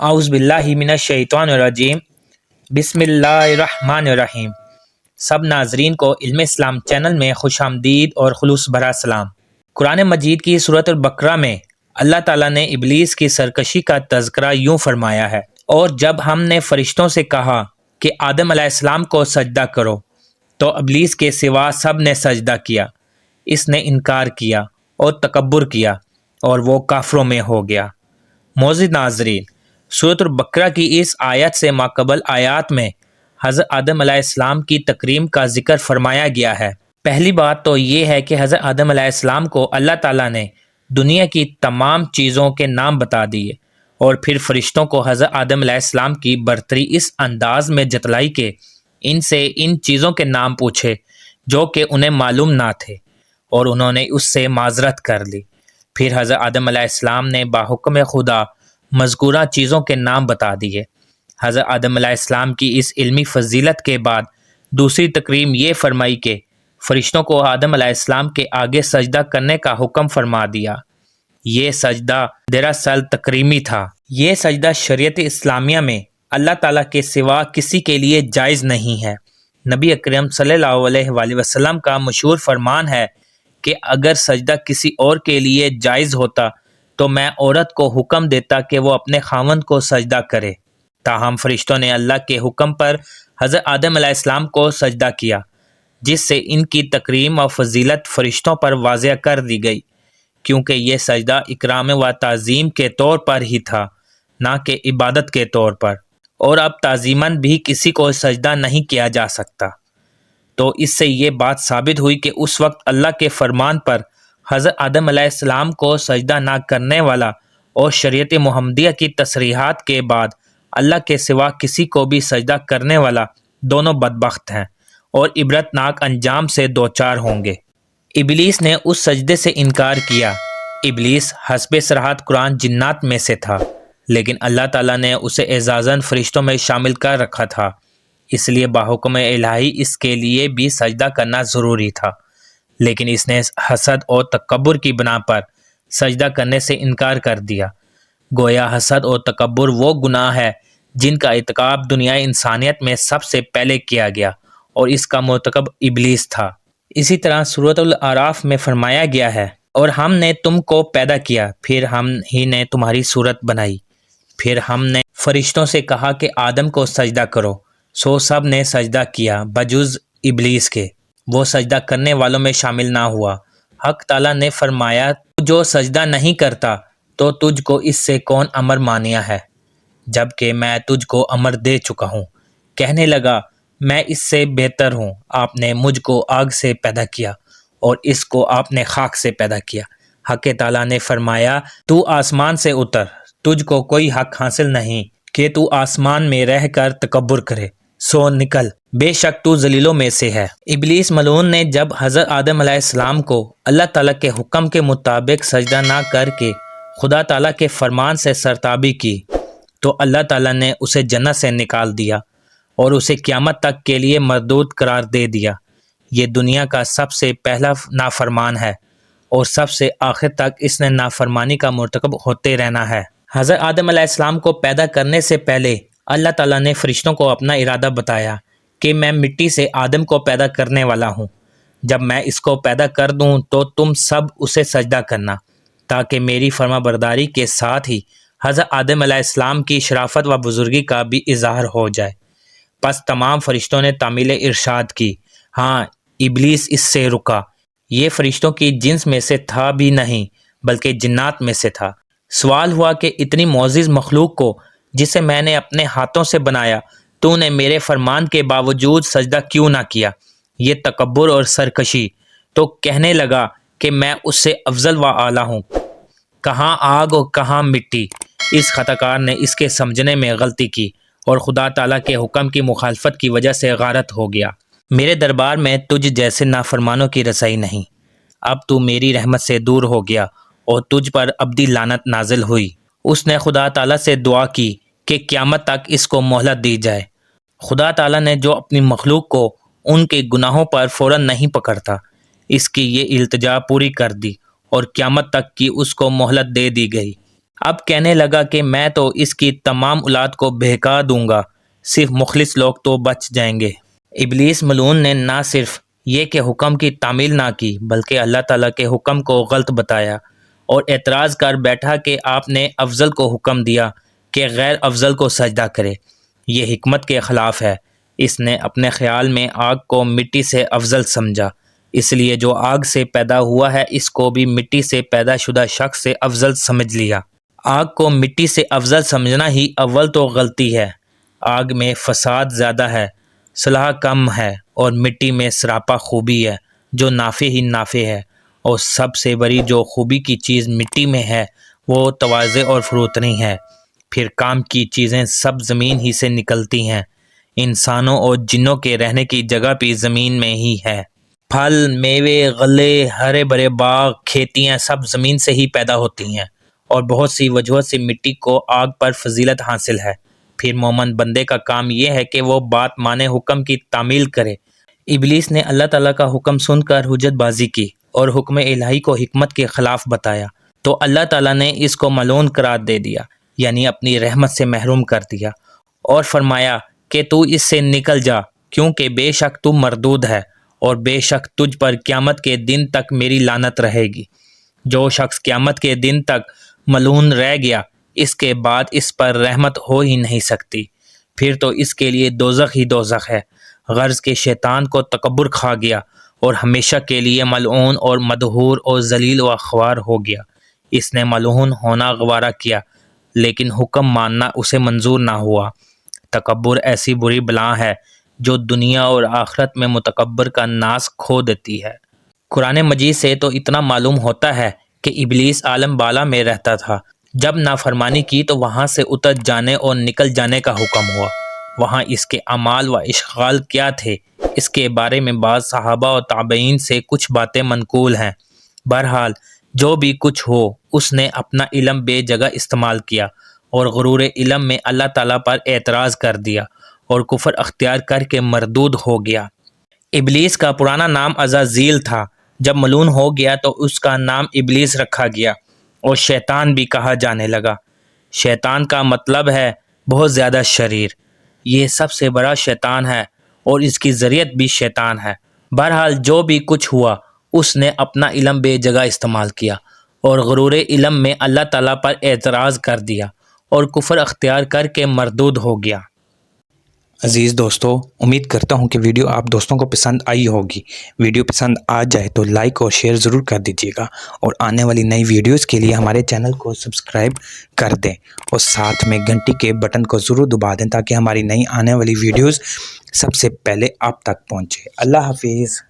اعوذ باللہ من الشیطان الرجیم بسم اللہ الرحمن الرحیم۔ سب ناظرین کو علم اسلام چینل میں خوش آمدید اور خلوص بھرا سلام۔ قرآن مجید کی سورۃ البقرہ میں اللہ تعالیٰ نے ابلیس کی سرکشی کا تذکرہ یوں فرمایا ہے، اور جب ہم نے فرشتوں سے کہا کہ آدم علیہ السلام کو سجدہ کرو تو ابلیس کے سوا سب نے سجدہ کیا، اس نے انکار کیا اور تکبر کیا اور وہ کافروں میں ہو گیا۔ معزز ناظرین، سورۃ البقرہ کی اس آیت سے ماقبل آیات میں حضرت آدم علیہ السلام کی تکریم کا ذکر فرمایا گیا ہے۔ پہلی بات تو یہ ہے کہ حضرت آدم علیہ السلام کو اللہ تعالیٰ نے دنیا کی تمام چیزوں کے نام بتا دیے، اور پھر فرشتوں کو حضرت آدم علیہ السلام کی برتری اس انداز میں جتلائی کہ ان سے ان چیزوں کے نام پوچھے جو کہ انہیں معلوم نہ تھے، اور انہوں نے اس سے معذرت کر لی۔ پھر حضرت آدم علیہ السلام نے باحکم خدا مذکورہ چیزوں کے نام بتا دیے۔ حضرت آدم علیہ السلام کی اس علمی فضیلت کے بعد دوسری تکریم یہ فرمائی کہ فرشتوں کو آدم علیہ السلام کے آگے سجدہ کرنے کا حکم فرما دیا۔ یہ سجدہ دراصل تکریمی تھا۔ یہ سجدہ شریعت اسلامیہ میں اللہ تعالیٰ کے سوا کسی کے لیے جائز نہیں ہے۔ نبی اکرم صلی اللہ علیہ وآلہ وسلم کا مشہور فرمان ہے کہ اگر سجدہ کسی اور کے لیے جائز ہوتا تو میں عورت کو حکم دیتا کہ وہ اپنے خاوند کو سجدہ کرے، تاہم فرشتوں نے اللہ کے حکم پر حضرت آدم علیہ السلام کو سجدہ کیا، جس سے ان کی تکریم و فضیلت فرشتوں پر واضح کر دی گئی، کیونکہ یہ سجدہ اکرام و تعظیم کے طور پر ہی تھا، نہ کہ عبادت کے طور پر، اور اب تعظیماً بھی کسی کو سجدہ نہیں کیا جا سکتا۔ تو اس سے یہ بات ثابت ہوئی کہ اس وقت اللہ کے فرمان پر حضرت آدم علیہ السلام کو سجدہ نہ کرنے والا اور شریعت محمدیہ کی تصریحات کے بعد اللہ کے سوا کسی کو بھی سجدہ کرنے والا دونوں بدبخت ہیں اور عبرتناک انجام سے دوچار ہوں گے۔ ابلیس نے اس سجدے سے انکار کیا۔ ابلیس حسب صراحت قرآن جنات میں سے تھا، لیکن اللہ تعالیٰ نے اسے اعزازاً فرشتوں میں شامل کر رکھا تھا، اس لیے باحکم الہی اس کے لیے بھی سجدہ کرنا ضروری تھا، لیکن اس نے حسد اور تکبر کی بنا پر سجدہ کرنے سے انکار کر دیا۔ گویا حسد اور تکبر وہ گناہ ہے جن کا ارتکاب دنیا انسانیت میں سب سے پہلے کیا گیا، اور اس کا مرتکب ابلیس تھا۔ اسی طرح سورۃ الاعراف میں فرمایا گیا ہے، اور ہم نے تم کو پیدا کیا، پھر ہم ہی نے تمہاری صورت بنائی، پھر ہم نے فرشتوں سے کہا کہ آدم کو سجدہ کرو، سو سب نے سجدہ کیا بجز ابلیس کے، وہ سجدہ کرنے والوں میں شامل نہ ہوا۔ حق تعالیٰ نے فرمایا، تو جو سجدہ نہیں کرتا تو تجھ کو اس سے کون امر مانیا ہے، جبکہ میں تجھ کو امر دے چکا ہوں۔ کہنے لگا، میں اس سے بہتر ہوں، آپ نے مجھ کو آگ سے پیدا کیا اور اس کو آپ نے خاک سے پیدا کیا۔ حق تعالیٰ نے فرمایا، تو آسمان سے اتر، تجھ کو کوئی حق حاصل نہیں کہ تو آسمان میں رہ کر تکبر کرے، سو نکل، بے شک تو ذلیلوں میں سے ہے۔ ابلیس ملعون نے جب حضرت آدم علیہ السلام کو اللہ تعالیٰ کے حکم کے مطابق سجدہ نہ کر کے خدا تعالیٰ کے فرمان سے سرتابی کی تو اللہ تعالیٰ نے اسے جنت سے نکال دیا اور اسے قیامت تک کے لیے مردود قرار دے دیا۔ یہ دنیا کا سب سے پہلا نافرمان ہے اور سب سے آخر تک اس نے نافرمانی کا مرتکب ہوتے رہنا ہے۔ حضرت آدم علیہ السلام کو پیدا کرنے سے پہلے اللہ تعالیٰ نے فرشتوں کو اپنا ارادہ بتایا کہ میں مٹی سے آدم کو پیدا کرنے والا ہوں، جب میں اس کو پیدا کر دوں تو تم سب اسے سجدہ کرنا، تاکہ میری فرما برداری کے ساتھ ہی حضرت آدم علیہ السلام کی شرافت و بزرگی کا بھی اظہار ہو جائے۔ پس تمام فرشتوں نے تعمیل ارشاد کی، ہاں ابلیس اس سے رکا، یہ فرشتوں کی جنس میں سے تھا بھی نہیں بلکہ جنات میں سے تھا۔ سوال ہوا کہ اتنی معزز مخلوق کو جسے میں نے اپنے ہاتھوں سے بنایا، تو نے میرے فرمان کے باوجود سجدہ کیوں نہ کیا؟ یہ تکبر اور سرکشی۔ تو کہنے لگا کہ میں اس سے افضل و اعلیٰ ہوں، کہاں آگ اور کہاں مٹی۔ اس خطا کار نے اس کے سمجھنے میں غلطی کی اور خدا تعالیٰ کے حکم کی مخالفت کی وجہ سے غارت ہو گیا۔ میرے دربار میں تجھ جیسے نافرمانوں کی رسائی نہیں، اب تو میری رحمت سے دور ہو گیا اور تجھ پر ابدی لعنت نازل ہوئی۔ اس نے خدا تعالیٰ سے دعا کی کہ قیامت تک اس کو مہلت دی جائے۔ خدا تعالیٰ نے جو اپنی مخلوق کو ان کے گناہوں پر فوراً نہیں پکڑتا، اس کی یہ التجا پوری کر دی اور قیامت تک کی اس کو مہلت دے دی گئی۔ اب کہنے لگا کہ میں تو اس کی تمام اولاد کو بہکا دوں گا، صرف مخلص لوگ تو بچ جائیں گے۔ ابلیس ملعون نے نہ صرف یہ کہ حکم کی تعمیل نہ کی بلکہ اللہ تعالیٰ کے حکم کو غلط بتایا اور اعتراض کر بیٹھا کہ آپ نے افضل کو حکم دیا کہ غیر افضل کو سجدہ کرے۔ یہ حکمت کے خلاف ہے۔ اس نے اپنے خیال میں آگ کو مٹی سے افضل سمجھا، اس لیے جو آگ سے پیدا ہوا ہے اس کو بھی مٹی سے پیدا شدہ شخص سے افضل سمجھ لیا۔ آگ کو مٹی سے افضل سمجھنا ہی اول تو غلطی ہے۔ آگ میں فساد زیادہ ہے، صلاح کم ہے، اور مٹی میں سراپا خوبی ہے جو نافع ہی نافع ہے، اور سب سے بڑی جو خوبی کی چیز مٹی میں ہے وہ تواضع اور فروتنی ہے۔ پھر کام کی چیزیں سب زمین ہی سے نکلتی ہیں، انسانوں اور جنوں کے رہنے کی جگہ بھی زمین میں ہی ہے۔ پھل، میوے، غلے، ہرے بھرے باغ، کھیتیاں سب زمین سے ہی پیدا ہوتی ہیں، اور بہت سی وجوہات سے مٹی کو آگ پر فضیلت حاصل ہے۔ پھر مومن بندے کا کام یہ ہے کہ وہ بات مانے، حکم کی تعمیل کرے۔ ابلیس نے اللہ تعالیٰ کا حکم سن کر حجت بازی کی اور حکم الہی کو حکمت کے خلاف بتایا، تو اللہ تعالیٰ نے اس کو ملعون قرار دے دیا، یعنی اپنی رحمت سے محروم کر دیا، اور فرمایا کہ تو اس سے نکل جا، کیونکہ بے شک تو مردود ہے، اور بے شک تجھ پر قیامت کے دن تک میری لعنت رہے گی۔ جو شخص قیامت کے دن تک ملعون رہ گیا، اس کے بعد اس پر رحمت ہو ہی نہیں سکتی، پھر تو اس کے لیے دوزخ ہی دوزخ ہے۔ غرض کہ شیطان کو تکبر کھا گیا اور ہمیشہ کے لیے ملعون اور مدحور اور ذلیل و خوار ہو گیا۔ اس نے ملعون ہونا گوارا کیا، لیکن حکم ماننا اسے منظور نہ ہوا۔ تکبر ایسی بری بلا ہے جو دنیا اور آخرت میں متکبر کا ناس کھو دیتی ہے۔ قرآن مجید سے تو اتنا معلوم ہوتا ہے کہ ابلیس عالم بالا میں رہتا تھا۔ جب نافرمانی کی تو وہاں سے اتر جانے اور نکل جانے کا حکم ہوا۔ وہاں اس کے اعمال و اشغال کیا تھے، اس کے بارے میں بعض صحابہ و تابعین سے کچھ باتیں منقول ہیں۔ بہرحال جو بھی کچھ ہو، اس نے اپنا علم بے جگہ استعمال کیا اور غرور علم میں اللہ تعالیٰ پر اعتراض کر دیا اور کفر اختیار کر کے مردود ہو گیا۔ ابلیس کا پرانا نام عزازیل تھا۔ جب ملعون ہو گیا تو اس کا نام ابلیس رکھا گیا اور شیطان بھی کہا جانے لگا۔ شیطان کا مطلب ہے بہت زیادہ شریر۔ یہ سب سے بڑا شیطان ہے اور اس کی ذریعت بھی شیطان ہے۔ بہرحال جو بھی کچھ ہوا، اس نے اپنا علم بے جگہ استعمال کیا اور غرور علم میں اللہ تعالیٰ پر اعتراض کر دیا اور کفر اختیار کر کے مردود ہو گیا۔ عزیز دوستو، امید کرتا ہوں کہ ویڈیو آپ دوستوں کو پسند آئی ہوگی۔ ویڈیو پسند آ جائے تو لائک اور شیئر ضرور کر دیجیے گا، اور آنے والی نئی ویڈیوز کے لیے ہمارے چینل کو سبسکرائب کر دیں اور ساتھ میں گھنٹی کے بٹن کو ضرور دبا دیں تاکہ ہماری نئی آنے والی ویڈیوز سب سے پہلے آپ تک پہنچے۔ اللہ حافظ۔